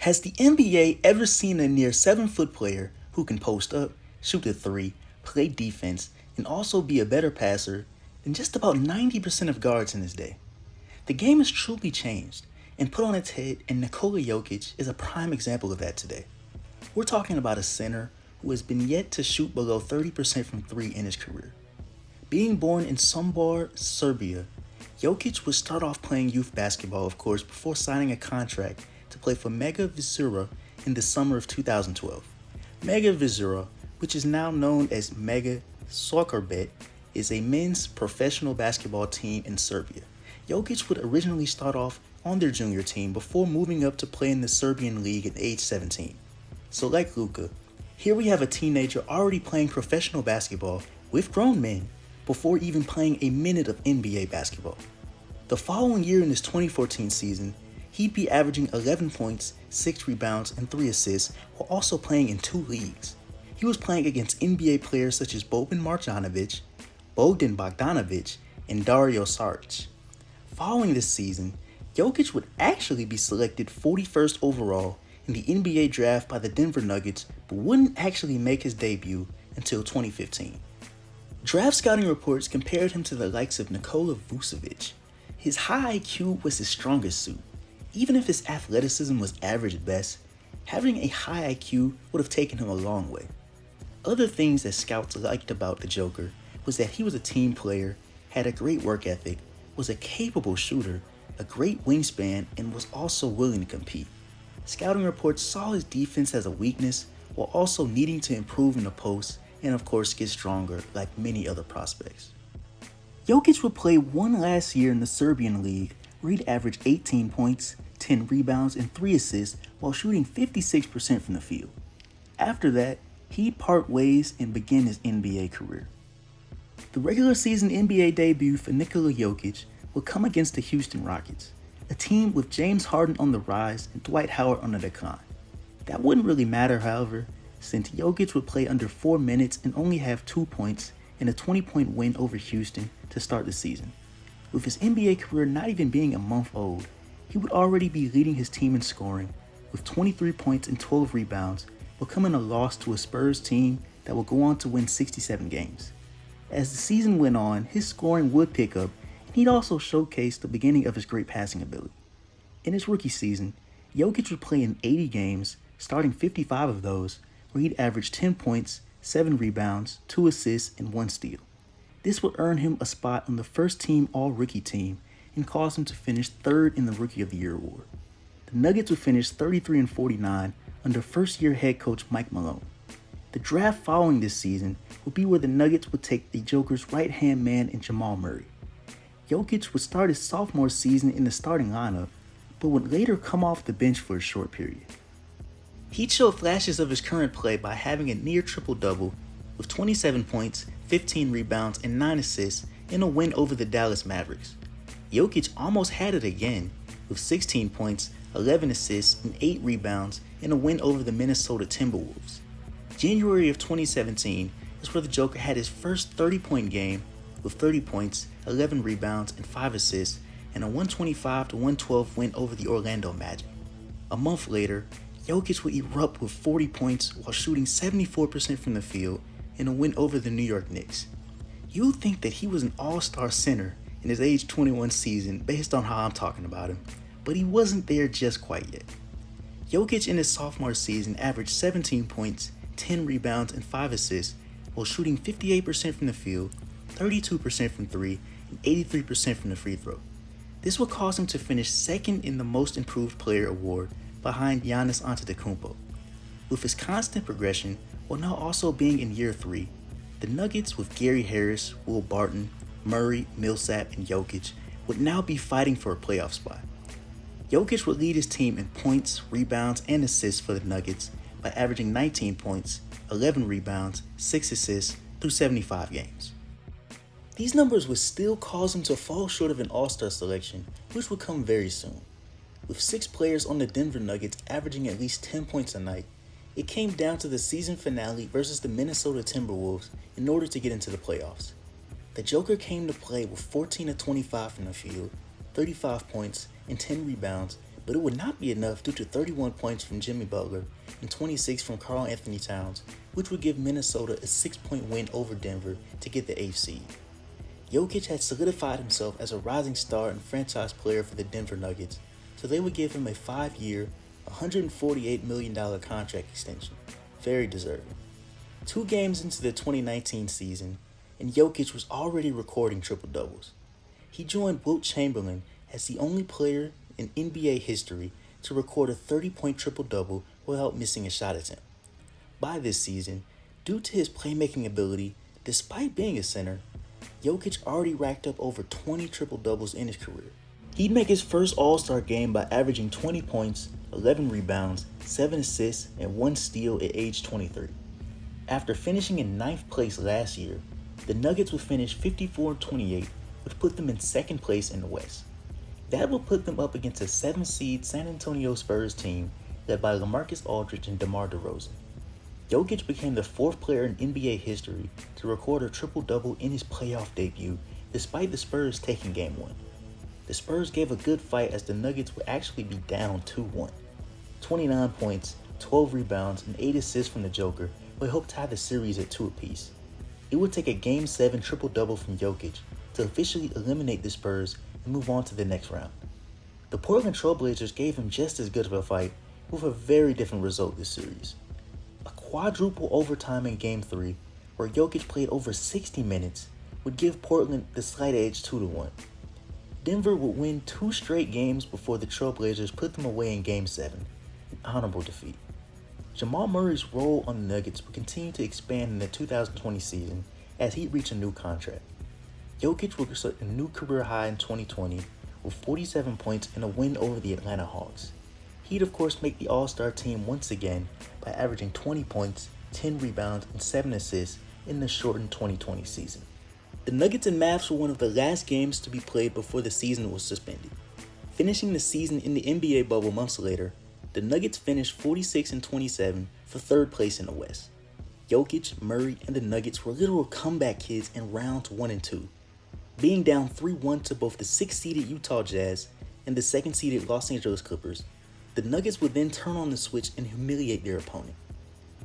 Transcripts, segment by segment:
Has the NBA ever seen a near 7-foot player who can post up, shoot the three, play defense, and also be a better passer than just about 90% of guards in his day? The game has truly changed and put on its head, and Nikola Jokic is a prime example of that today. We're talking about a center who has been yet to shoot below 30% from three in his career. Being born in Sophomore, Serbia, Jokic would start off playing youth basketball, of course, before signing a contract to play for Mega Vizura in the summer of 2012. Mega Vizura, which is now known as Mega Soccerbet, is a men's professional basketball team in Serbia. Jokic would originally start off on their junior team before moving up to play in the Serbian league at age 17. So like Luka, here we have a teenager already playing professional basketball with grown men before even playing a minute of NBA basketball. The following year in his 2014 season, he'd be averaging 11 points, 6 rebounds, and 3 assists while also playing in 2 leagues. He was playing against NBA players such as Boban Marjanovic, Bogdanovic, and Dario Saric. Following this season, Jokic would actually be selected 41st overall in the NBA draft by the Denver Nuggets, but wouldn't actually make his debut until 2015. Draft scouting reports compared him to the likes of Nikola Vucevic. His high IQ was his strongest suit. Even if his athleticism was average at best, having a high IQ would have taken him a long way. Other things that scouts liked about the Joker was that he was a team player, had a great work ethic, was a capable shooter, a great wingspan, and was also willing to compete. Scouting reports saw his defense as a weakness while also needing to improve in the post and of course get stronger like many other prospects. Jokic would play one last year in the Serbian league where he'd average 18 points, 10 rebounds, and 3 assists while shooting 56% from the field. After that, he'd part ways and begin his NBA career. The regular season NBA debut for Nikola Jokic would come against the Houston Rockets, a team with James Harden on the rise and Dwight Howard on the decline. That wouldn't really matter, however, since Jokic would play under 4 minutes and only have 2 points in a 20-point win over Houston to start the season. With his NBA career not even being a month old, he would already be leading his team in scoring with 23 points and 12 rebounds, becoming a loss to a Spurs team that would go on to win 67 games. As the season went on, his scoring would pick up, and he'd also showcase the beginning of his great passing ability. In his rookie season, Jokic would play in 80 games, starting 55 of those, where he'd average 10 points, 7 rebounds, 2 assists, and 1 steal. This would earn him a spot on the first team All-Rookie team and cause him to finish 3rd in the Rookie of the Year award. The Nuggets would finish 33-49 under first-year head coach Mike Malone. The draft following this season would be where the Nuggets would take the Joker's right-hand man in Jamal Murray. Jokic would start his sophomore season in the starting lineup, but would later come off the bench for a short period. He'd show flashes of his current play by having a near triple-double with 27 points, 15 rebounds, and 9 assists in a win over the Dallas Mavericks. Jokic almost had it again with 16 points, 11 assists, and 8 rebounds in a win over the Minnesota Timberwolves. January of 2017 is where the Joker had his first 30-point game with 30 points, 11 rebounds, and 5 assists in a 125-112 win over the Orlando Magic. A month later, Jokic would erupt with 40 points while shooting 74% from the field in a win over the New York Knicks. You'd think that he was an all-star center in his age 21 season based on how I'm talking about him, but he wasn't there just quite yet. Jokic in his sophomore season averaged 17 points, 10 rebounds, and 5 assists while shooting 58% from the field, 32% from 3, and 83% from the free throw. This would cause him to finish 2nd in the Most Improved Player award behind Giannis Antetokounmpo. With his constant progression, while now also being in year 3, the Nuggets with Gary Harris, Will Barton, Murray, Millsap, and Jokic would now be fighting for a playoff spot. Jokic would lead his team in points, rebounds, and assists for the Nuggets by averaging 19 points, 11 rebounds, 6 assists through 75 games. These numbers would still cause him to fall short of an All-Star selection, which would come very soon. With 6 players on the Denver Nuggets averaging at least 10 points a night, it came down to the season finale versus the Minnesota Timberwolves in order to get into the playoffs. The Joker came to play with 14 of 25 from the field, 35 points, and 10 rebounds, but it would not be enough due to 31 points from Jimmy Butler and 26 from Karl Anthony Towns, which would give Minnesota a 6-point win over Denver to get the 8th seed. Jokic had solidified himself as a rising star and franchise player for the Denver Nuggets, so they would give him a 5-year, $148 million contract extension. Very deserving. 2 games into the 2019 season, and Jokic was already recording triple-doubles. He joined Wilt Chamberlain as the only player in NBA history to record a 30-point triple-double without missing a shot attempt. By this season, due to his playmaking ability, despite being a center, Jokic already racked up over 20 triple-doubles in his career. He'd make his first All-Star game by averaging 20 points, 11 rebounds, 7 assists, and 1 steal at age 23. After finishing in 9th place last year, the Nuggets would finish 54-28, which put them in 2nd place in the West. That would put them up against a 7th seed San Antonio Spurs team led by LaMarcus Aldridge and DeMar DeRozan. Jokic became the 4th player in NBA history to record a triple-double in his playoff debut, despite the Spurs taking Game 1. The Spurs gave a good fight as the Nuggets would actually be down 2-1. 29 points, 12 rebounds, and 8 assists from the Joker would help tie the series at 2 apiece. It would take a Game 7 triple-double from Jokic to officially eliminate the Spurs and move on to the next round. The Portland Trail Blazers gave him just as good of a fight with a very different result this series. A quadruple overtime in Game 3, where Jokic played over 60 minutes, would give Portland the slight edge 2-1. Denver would win 2 straight games before the Trailblazers put them away in Game 7, an honorable defeat. Jamal Murray's role on the Nuggets would continue to expand in the 2020 season as he reached a new contract. Jokic would set a new career high in 2020 with 47 points and a win over the Atlanta Hawks. He'd of course make the All-Star team once again by averaging 20 points, 10 rebounds, and 7 assists in the shortened 2020 season. The Nuggets and Mavs were one of the last games to be played before the season was suspended. Finishing the season in the NBA bubble months later, the Nuggets finished 46-27 for 3rd place in the West. Jokic, Murray, and the Nuggets were literal comeback kids in rounds 1 and 2. Being down 3-1 to both the 6th-seeded Utah Jazz and the 2nd-seeded Los Angeles Clippers, the Nuggets would then turn on the switch and humiliate their opponent.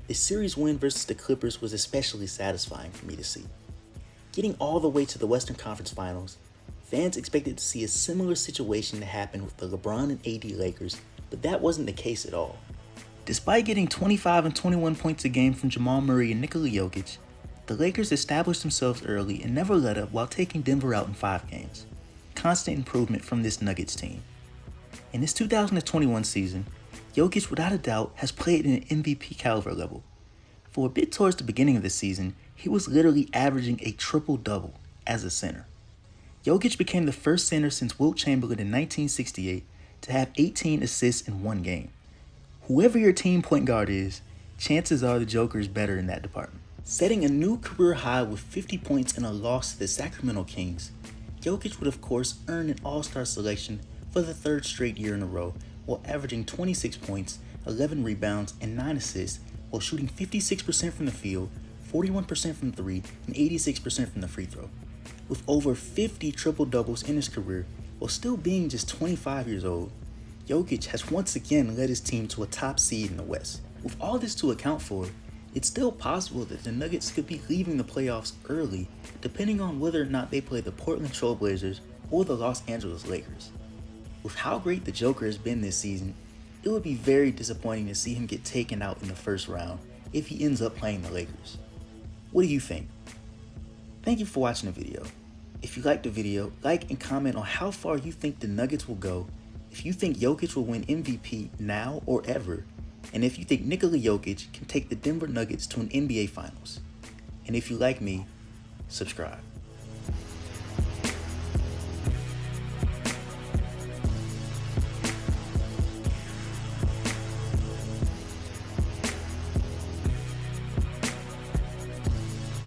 The series win versus the Clippers was especially satisfying for me to see. Getting all the way to the Western Conference Finals, fans expected to see a similar situation to happen with the LeBron and AD Lakers, but that wasn't the case at all. Despite getting 25 and 21 points a game from Jamal Murray and Nikola Jokic, the Lakers established themselves early and never let up while taking Denver out in 5 games. Constant improvement from this Nuggets team. In this 2021 season, Jokic without a doubt has played at an MVP caliber level. For a bit towards the beginning of the season, he was literally averaging a triple-double as a center. Jokic became the first center since Wilt Chamberlain in 1968 to have 18 assists in 1 game. Whoever your team point guard is, chances are the Joker is better in that department. Setting a new career high with 50 points in a loss to the Sacramento Kings, Jokic would of course earn an All-Star selection for the 3rd straight year in a row while averaging 26 points, 11 rebounds, and 9 assists while shooting 56% from the field, 41% from 3, and 86% from the free throw. With over 50 triple-doubles in his career while still being just 25 years old, Jokic has once again led his team to a top seed in the West. With all this to account for, it's still possible that the Nuggets could be leaving the playoffs early depending on whether or not they play the Portland Trail Blazers or the Los Angeles Lakers. With how great the Joker has been this season, it would be very disappointing to see him get taken out in the first round if he ends up playing the Lakers. What do you think? Thank you for watching the video. If you liked the video, like and comment on how far you think the Nuggets will go, if you think Jokic will win MVP now or ever, and if you think Nikola Jokic can take the Denver Nuggets to an NBA Finals. And if you like me, subscribe.